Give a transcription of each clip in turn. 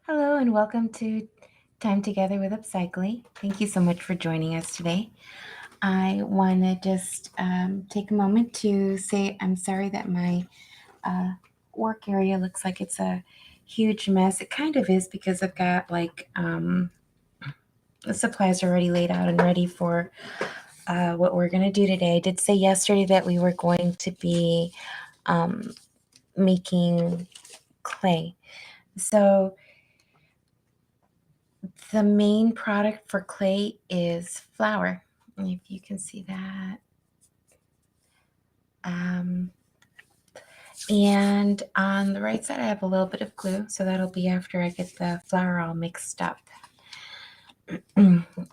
Hello and welcome to Time Together with Upcychelly. Thank you so much for joining us today. I want to just take a moment to say I'm sorry that my work area looks like it's a huge mess. It kind of is because I've got the supplies already laid out and ready for what we're going to do today. I did say yesterday that we were going to be making clay. So the main product for clay is flour. If you can see that. And on the right side, I have a little bit of glue. So that'll be after I get the flour all mixed up.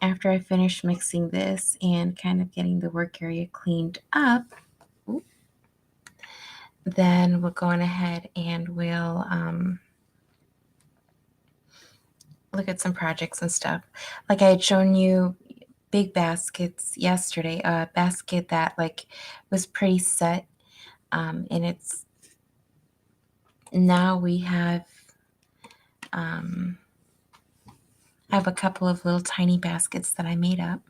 After I finish mixing this and kind of getting the work area cleaned up, then we'll go on ahead and we'll look at some projects and stuff. Like I had shown you big baskets yesterday, a basket that was pretty set, and it's now we have I have a couple of little tiny baskets that I made up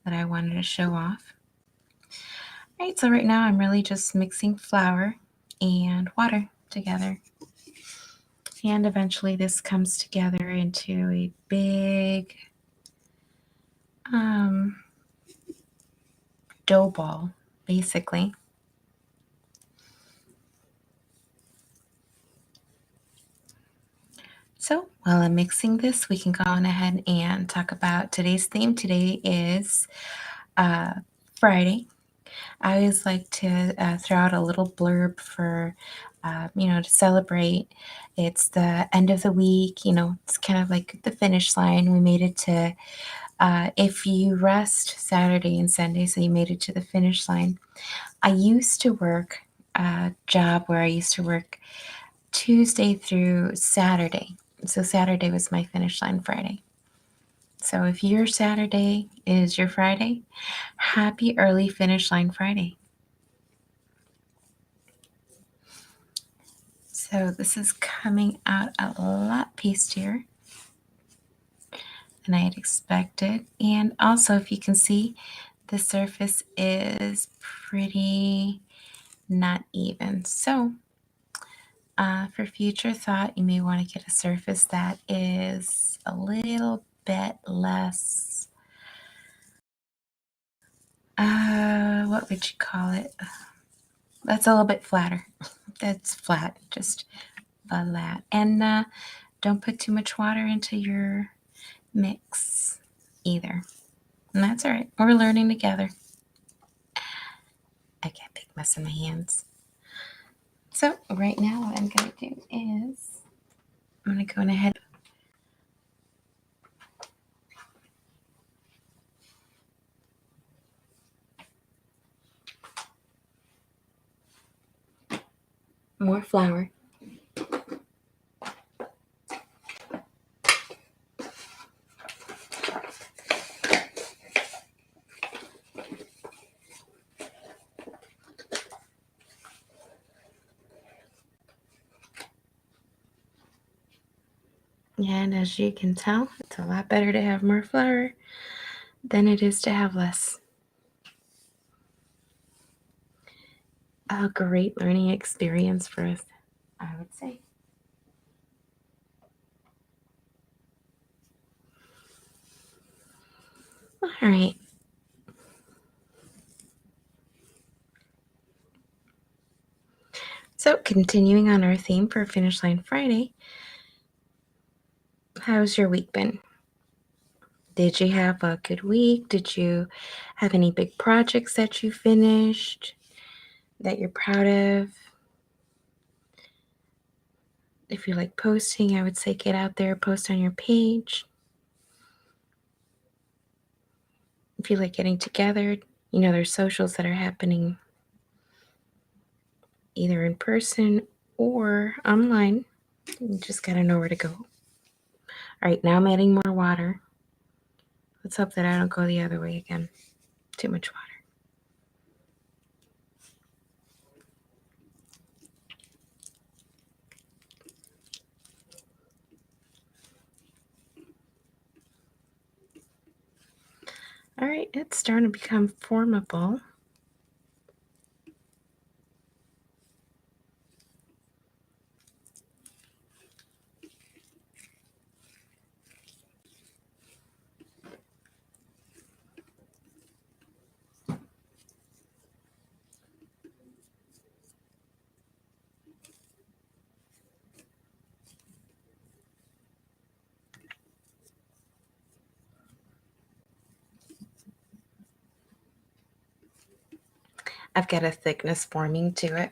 that I wanted to show off. All right, so right now I'm really just mixing flour and water together. And eventually this comes together into a big dough ball, basically. So while I'm mixing this, we can go on ahead and talk about today's theme. Today is Friday. I always like to throw out a little blurb for, to celebrate. It's the end of the week, it's kind of like the finish line. We made it to, if you rest Saturday and Sunday, so you made it to the finish line. I used to work a job where I used to work Tuesday through Saturday. So Saturday was my finish line Friday. So if your Saturday is your Friday, happy early finish line Friday. So this is coming out a lot pastier than I had expected. And also, if you can see, the surface is pretty not even. So for future thought, you may want to get a surface that is a little bit less, what would you call it? That's a little bit flatter. That's flat, just flat. And don't put too much water into your mix either. And that's all right. We're learning together. I got a big mess in my hands. So right now what I'm going to do is I'm going to go ahead. More flour. And as you can tell, it's a lot better to have more flour than it is to have less. A great learning experience for us, I would say. All right. So continuing on our theme for Finish Line Friday, how's your week been? Did you have a good week? Did you have any big projects that you finished that you're proud of? If you like posting, I would say get out there, post on your page. If you like getting together, there's socials that are happening either in person or online. You just got to know where to go. All right, now I'm adding more water. Let's hope that I don't go the other way again. Too much water. It's starting to become formable. I've got a thickness forming to it.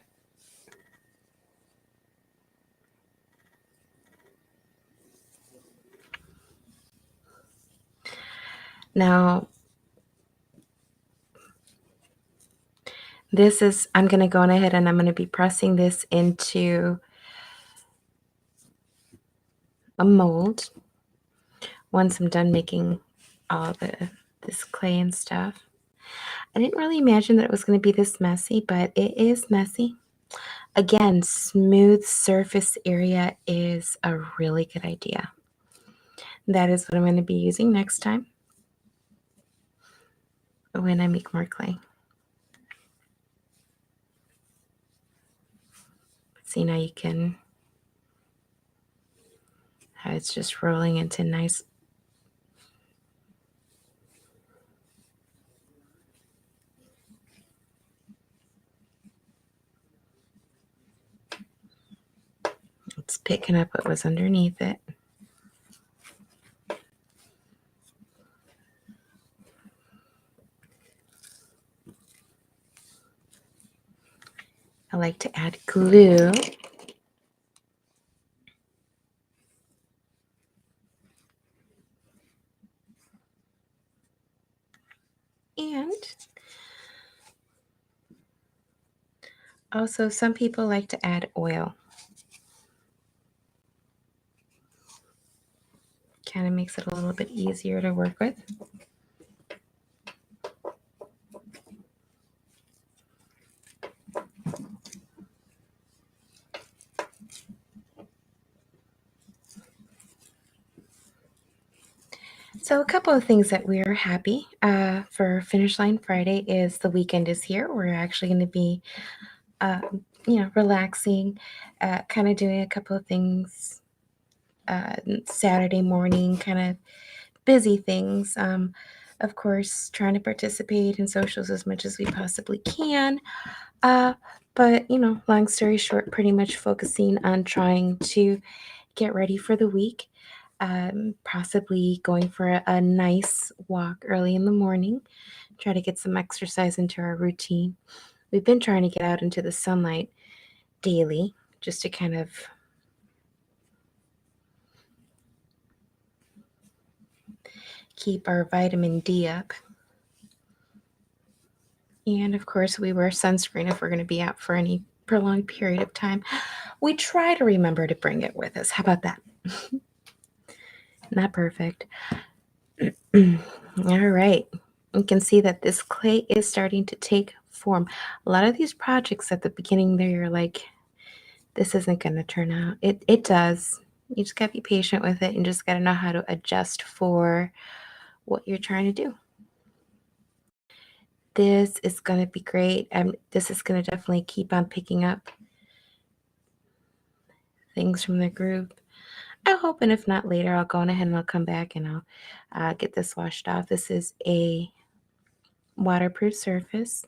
Now, I'm going to go on ahead and I'm going to be pressing this into a mold once I'm done making all this clay and stuff. I didn't really imagine that it was going to be this messy, but it is messy. Again, smooth surface area is a really good idea. That is what I'm going to be using next time when I make more clay. See, now you can, how it's just rolling into nice. It's picking up what was underneath it. I like to add glue. And also, some people like to add oil. Kind of makes it a little bit easier to work with. So a couple of things that we're happy for Finish Line Friday is the weekend is here. We're actually going to be, relaxing, kind of doing a couple of things Saturday morning, kind of busy things. Of course, trying to participate in socials as much as we possibly can. But, long story short, pretty much focusing on trying to get ready for the week. Possibly going for a nice walk early in the morning, try to get some exercise into our routine. We've been trying to get out into the sunlight daily just to kind of keep our vitamin D up. And of course, we wear sunscreen if we're going to be out for any prolonged period of time. We try to remember to bring it with us. How about that? Not perfect. All right. You can see that this clay is starting to take form. A lot of these projects at the beginning there, you're like, this isn't going to turn out. It does. You just got to be patient with it and just got to know how to adjust for what you're trying to do. This is going to be great. This is going to definitely keep on picking up things from the group. I hope, and if not later, I'll go on ahead and I'll come back and I'll get this washed off. This is a waterproof surface.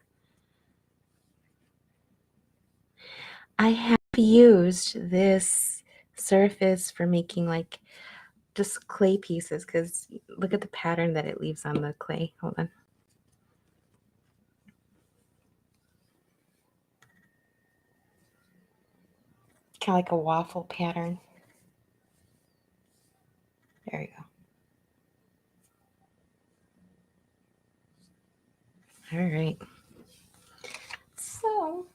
I have used this surface for making like just clay pieces because look at the pattern that it leaves on the clay. Hold on. Kind of like a waffle pattern. There you go. All right. So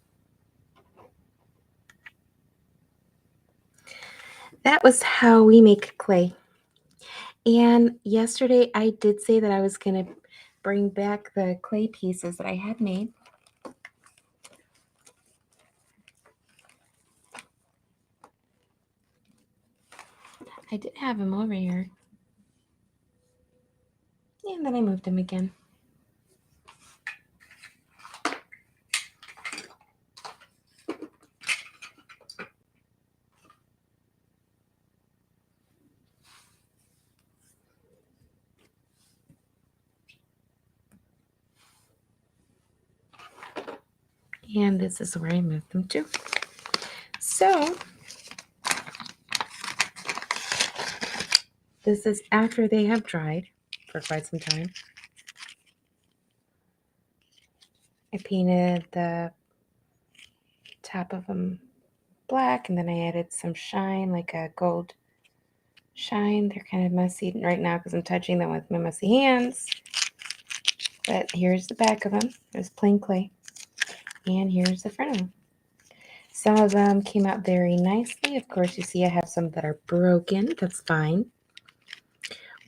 that was how we make clay. And yesterday I did say that I was going to bring back the clay pieces that I had made. I did have them over here. And then I moved them again. And this is where I moved them to. So this is after they have dried for quite some time. I painted the top of them black, and then I added some shine, like a gold shine. They're kind of messy right now because I'm touching them with my messy hands. But here's the back of them. There's plain clay. And here's the front of them. Some of them came out very nicely. Of course, you see I have some that are broken. That's fine.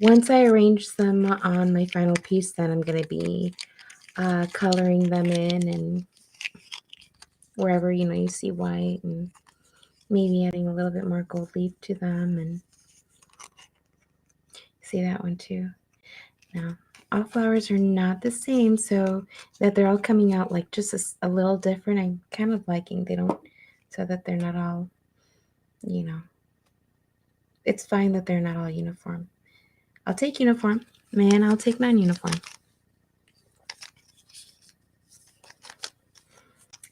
Once I arrange them on my final piece, then I'm going to be coloring them in, and wherever, you see white, and maybe adding a little bit more gold leaf to them. And see that one too. Now, all flowers are not the same, so that they're all coming out like just a little different. I'm kind of liking so that they're not all, it's fine that they're not all uniform. I'll take uniform, man, I'll take non-uniform.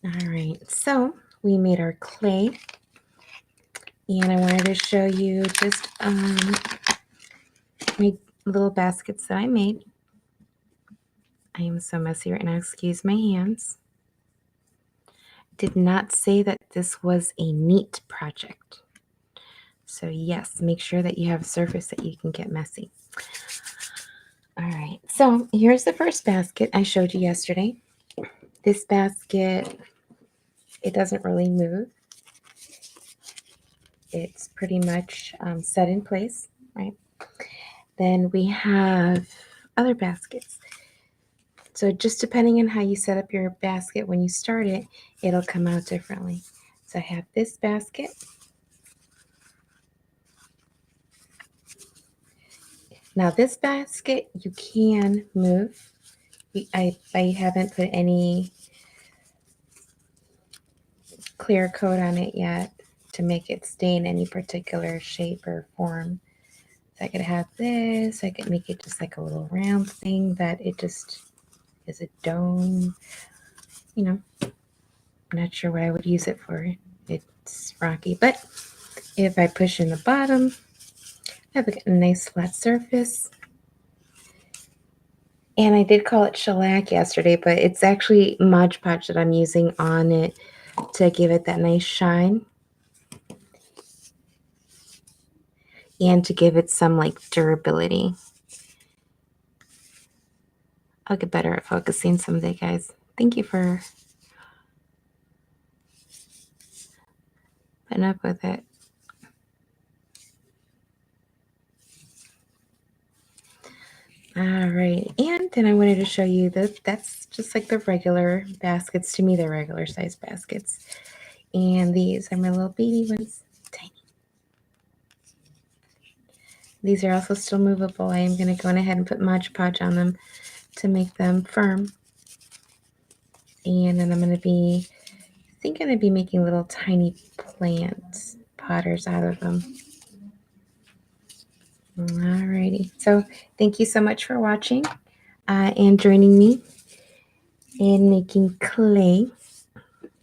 All right, so we made our clay, and I wanted to show you just my little baskets that I made. I am so messy right now, excuse my hands. Did not say that this was a neat project. So yes, make sure that you have a surface that you can get messy. All right, so here's the first basket I showed you yesterday. This basket, it doesn't really move. It's pretty much set in place, right? Then we have other baskets. So just depending on how you set up your basket when you start it, it'll come out differently. So I have this basket. Now this basket you can move. I haven't put any clear coat on it yet to make it stay in any particular shape or form. So I could have this. I could make it just like a little round thing that it just is a dome. I'm not sure what I would use it for. It's rocky, but if I push in the bottom, I have a nice flat surface. And I did call it shellac yesterday, but it's actually Mod Podge that I'm using on it to give it that nice shine and to give it some like durability. I'll get better at focusing someday, guys. Thank you for putting up with it. All right, and then I wanted to show you that that's just like the regular baskets. To me, they're regular size baskets. And these are my little baby ones, tiny. These are also still movable. I am going to go ahead and put Mod Podge on them to make them firm. And then I'm going to be, I think I'm going to be making little tiny plant potters out of them. Alrighty, so thank you so much for watching and joining me in making clay.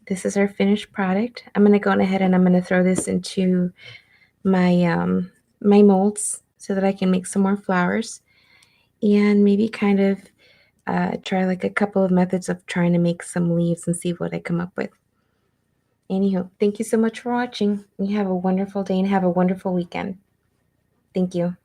This is our finished product. I'm going to go ahead and I'm going to throw this into my my molds so that I can make some more flowers and maybe kind of try like a couple of methods of trying to make some leaves and see what I come up with. Anyhow, thank you so much for watching. You have a wonderful day and have a wonderful weekend. Thank you.